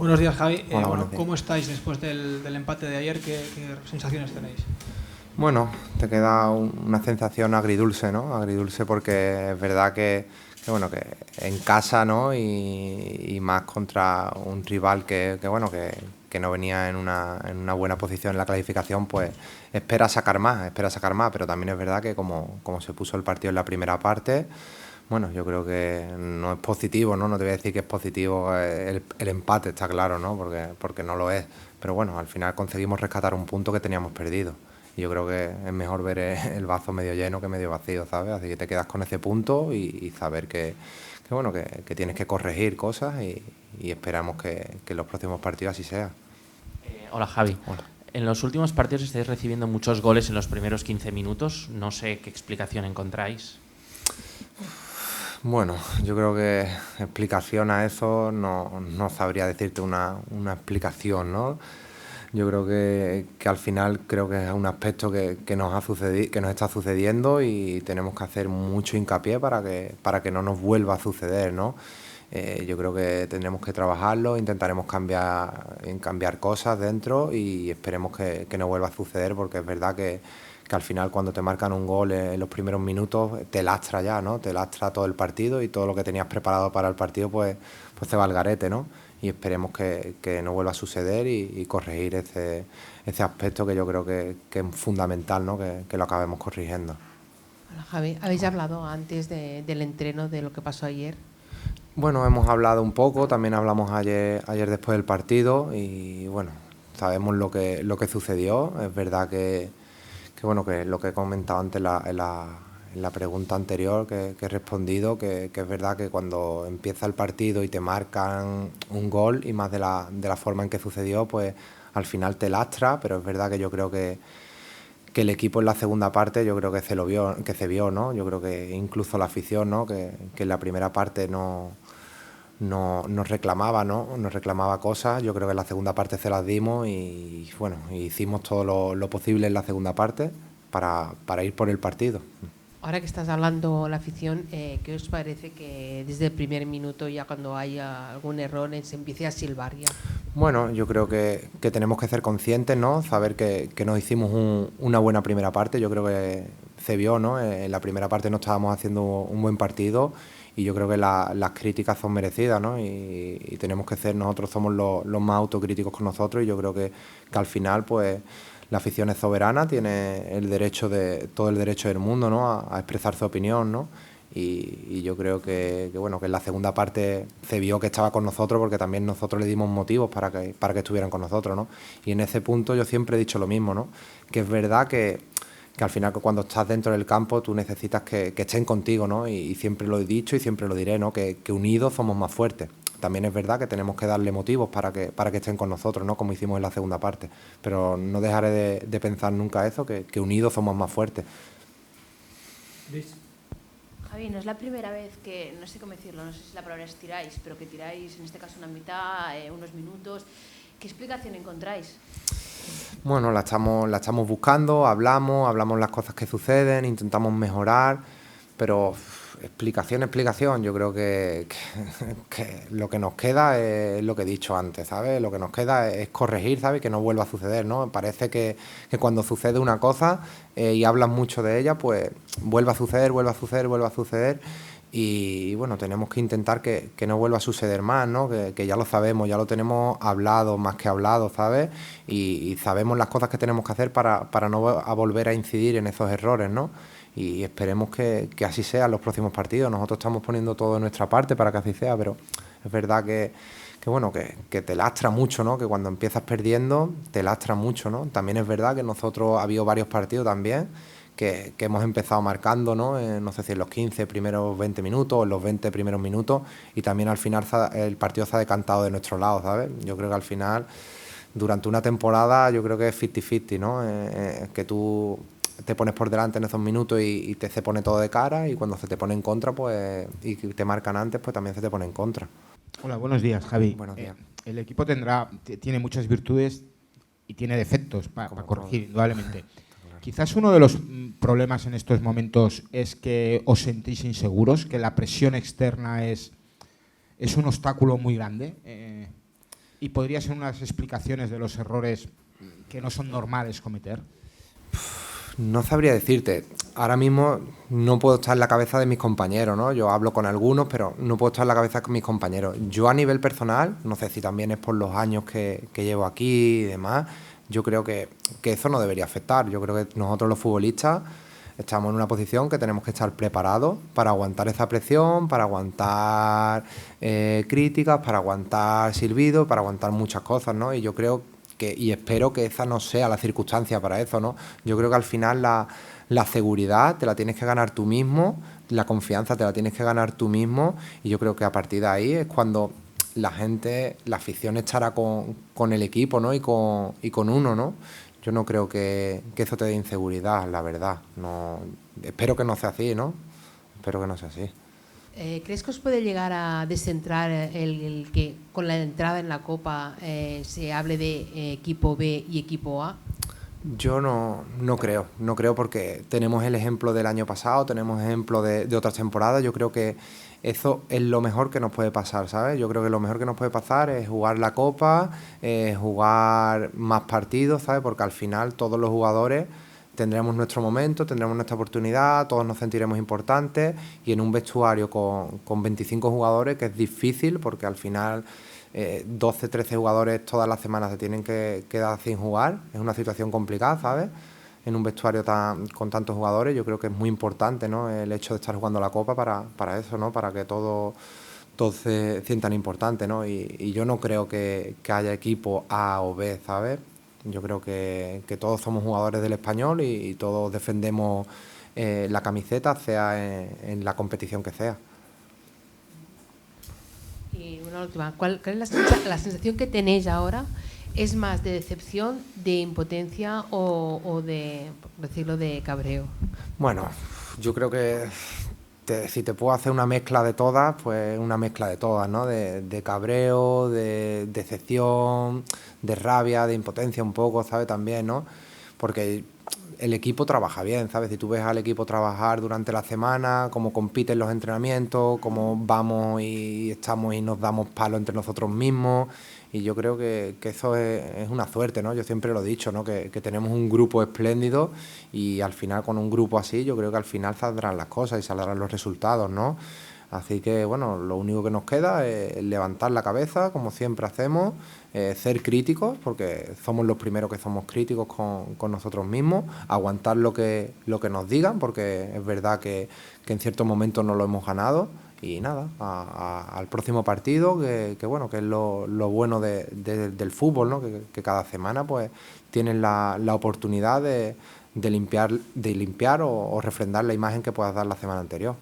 Buenos días, Javi. Hola, buenos días. ¿Cómo estáis después del empate de ayer? ¿Qué sensaciones tenéis? Bueno, te queda una sensación agridulce, ¿no? Agridulce porque es verdad bueno, que en casa, ¿no? Y más contra un rival que no venía en una buena posición en la clasificación, pues espera sacar más, pero también es verdad que como se puso el partido en la primera parte, bueno, yo creo que no es positivo, ¿no? No te voy a decir que es positivo el empate, está claro, ¿no? Porque no lo es. Pero bueno, al final conseguimos rescatar un punto que teníamos perdido. Y yo creo que es mejor ver el vaso medio lleno que medio vacío, ¿sabes? Así que te quedas con ese punto y saber que tienes que corregir cosas y esperamos que en los próximos partidos así sea. Hola, Javi. Hola. En los últimos partidos estáis recibiendo muchos goles en los primeros 15 minutos. No sé qué explicación encontráis. Bueno, yo creo que explicación a eso no sabría decirte una explicación, ¿no? Yo creo que al final creo que es un aspecto que nos está sucediendo y tenemos que hacer mucho hincapié para que no nos vuelva a suceder, ¿no? Yo creo que tendremos que trabajarlo, intentaremos cambiar cosas dentro y esperemos que no vuelva a suceder, porque es verdad que al final cuando te marcan un gol en los primeros minutos te lastra ya, ¿no? Te lastra todo el partido y todo lo que tenías preparado para el partido pues te va al garete, ¿no? Y esperemos que no vuelva a suceder y corregir ese aspecto que yo creo que es fundamental, ¿no? Que lo acabemos corrigiendo. Hola, Javi. ¿Habéis hablado antes del entreno, de lo que pasó ayer? Bueno, hemos hablado un poco, también hablamos ayer después del partido y bueno, sabemos lo que sucedió. Es verdad que lo que he comentado antes en la pregunta anterior que he respondido, que es verdad que cuando empieza el partido y te marcan un gol y más de la forma en que sucedió, pues al final te lastra, pero es verdad que yo creo que el equipo en la segunda parte yo creo que se vio, ¿no? Yo creo que incluso la afición, ¿no? Que en la primera parte nos reclamaba, ¿no? Nos reclamaba cosas. Yo creo que en la segunda parte se las dimos y bueno, hicimos todo lo posible en la segunda parte para ir por el partido. Ahora que estás hablando la afición, ¿qué os parece que desde el primer minuto, ya cuando haya algún error, se empiece a silbar ya? Bueno, yo creo que tenemos que ser conscientes, ¿no? Saber que nos hicimos una buena primera parte. Yo creo que se vio, ¿no? En la primera parte no estábamos haciendo un buen partido y yo creo que las críticas son merecidas, ¿no? Y tenemos que ser, nosotros somos los más autocríticos con nosotros y yo creo que al final, pues, la afición es soberana, tiene todo el derecho del mundo, ¿no? A expresar su opinión, ¿no? Y yo creo que en la segunda parte se vio que estaba con nosotros porque también nosotros le dimos motivos para que estuvieran con nosotros, ¿no? Y en ese punto yo siempre he dicho lo mismo, ¿no? Que es verdad que al final cuando estás dentro del campo tú necesitas que estén contigo, ¿no? Y siempre lo he dicho y siempre lo diré, ¿no? Que unidos somos más fuertes. También es verdad que tenemos que darle motivos para que estén con nosotros, ¿no? Como hicimos en la segunda parte. Pero no dejaré de pensar nunca eso, que unidos somos más fuertes. ¿Luis? Javi, no es la primera vez que, no sé cómo decirlo, no sé si la palabra es tiráis, pero que tiráis en este caso una mitad, unos minutos. ¿Qué explicación encontráis? Bueno, la estamos buscando, hablamos las cosas que suceden, intentamos mejorar, pero explicación, yo creo que lo que nos queda es lo que he dicho antes, ¿sabes? Lo que nos queda es corregir, ¿sabes? Que no vuelva a suceder, ¿no? Parece que cuando sucede una cosa y hablas mucho de ella, pues vuelve a suceder. Y bueno, tenemos que intentar que no vuelva a suceder más, ¿no? Que ya lo sabemos, ya lo tenemos hablado, más que hablado, ¿sabes? Y sabemos las cosas que tenemos que hacer para no volver a incidir en esos errores, ¿no? Y esperemos que así sea en los próximos partidos. Nosotros estamos poniendo todo de nuestra parte para que así sea, pero es verdad que te lastra mucho, ¿no? Que cuando empiezas perdiendo te lastra mucho, ¿no? También es verdad que nosotros ha habido varios partidos también que hemos empezado marcando, ¿no? No sé si en los 15 primeros 20 minutos o en los 20 primeros minutos y también al final el partido se ha decantado de nuestro lado, ¿sabes? Yo creo que al final, durante una temporada, yo creo que es 50-50, ¿no? Que tú te pones por delante en esos minutos y se pone todo de cara y cuando se te pone en contra, pues y te marcan antes, pues también se te pone en contra. Hola, buenos días, Javi. Buenos días. El equipo tiene muchas virtudes y tiene defectos para corregir, indudablemente. Quizás uno de los problemas en estos momentos es que os sentís inseguros, que la presión externa es un obstáculo muy grande. y podría ser unas explicaciones de los errores que no son normales cometer? No sabría decirte. Ahora mismo no puedo estar en la cabeza de mis compañeros, ¿no? Yo hablo con algunos, pero no puedo estar en la cabeza de mis compañeros. Yo a nivel personal, no sé si también es por los años que llevo aquí y demás, yo creo que eso no debería afectar. Yo creo que nosotros los futbolistas estamos en una posición que tenemos que estar preparados para aguantar esa presión, para aguantar críticas, para aguantar silbidos, para aguantar muchas cosas, ¿no? Y yo creo y espero que esa no sea la circunstancia para eso, ¿no? Yo creo que al final la seguridad te la tienes que ganar tú mismo, la confianza te la tienes que ganar tú mismo, y yo creo que a partir de ahí es cuando la gente, la afición estará con el equipo, ¿no? Y con uno, ¿no? Yo no creo que eso te dé inseguridad, la verdad. No, espero que no sea así, ¿no? Espero que no sea así. ¿Crees que os puede llegar a descentrar el que con la entrada en la Copa se hable de equipo B y equipo A? Yo no creo porque tenemos el ejemplo del año pasado, tenemos ejemplo de otras temporadas. Yo creo que eso es lo mejor que nos puede pasar, ¿sabes? Yo creo que lo mejor que nos puede pasar es jugar la Copa, jugar más partidos, ¿sabes? Porque al final todos los jugadores tendremos nuestro momento, tendremos nuestra oportunidad, todos nos sentiremos importantes, y en un vestuario con 25 jugadores, que es difícil porque al final 12, 13 jugadores todas las semanas se tienen que quedar sin jugar, es una situación complicada, ¿sabes? En un vestuario con tantos jugadores, yo creo que es muy importante, ¿no? El hecho de estar jugando la Copa para eso, ¿no? Para que todos se sientan importantes, ¿no? Y yo no creo que haya equipo A o B, ¿sabes? Yo creo que todos somos jugadores del Español y todos defendemos la camiseta, sea en la competición que sea. Y una última, ¿cuál es la sensación que tenéis ahora? ¿Es más de decepción, de impotencia o de, por decirlo, de cabreo? Bueno, yo creo que si te puedo hacer una mezcla de todas, pues una mezcla de todas, ¿no? De cabreo, de decepción, de rabia, de impotencia un poco, ¿sabes? También, ¿no? Porque el equipo trabaja bien, ¿sabes? Si tú ves al equipo trabajar durante la semana, cómo compiten los entrenamientos, cómo vamos y estamos y nos damos palo entre nosotros mismos, y yo creo que eso es una suerte, ¿no? Yo siempre lo he dicho, ¿no? Que tenemos un grupo espléndido, y al final con un grupo así yo creo que al final saldrán las cosas y saldrán los resultados, ¿no? Así que, bueno, lo único que nos queda es levantar la cabeza, como siempre hacemos, ser críticos, porque somos los primeros que somos críticos con nosotros mismos, aguantar lo que nos digan, porque es verdad que en ciertos momentos no lo hemos ganado, y nada, al próximo partido, que bueno, que es lo bueno del fútbol, ¿no? Que cada semana pues tienen la oportunidad de limpiar o refrendar la imagen que puedas dar la semana anterior.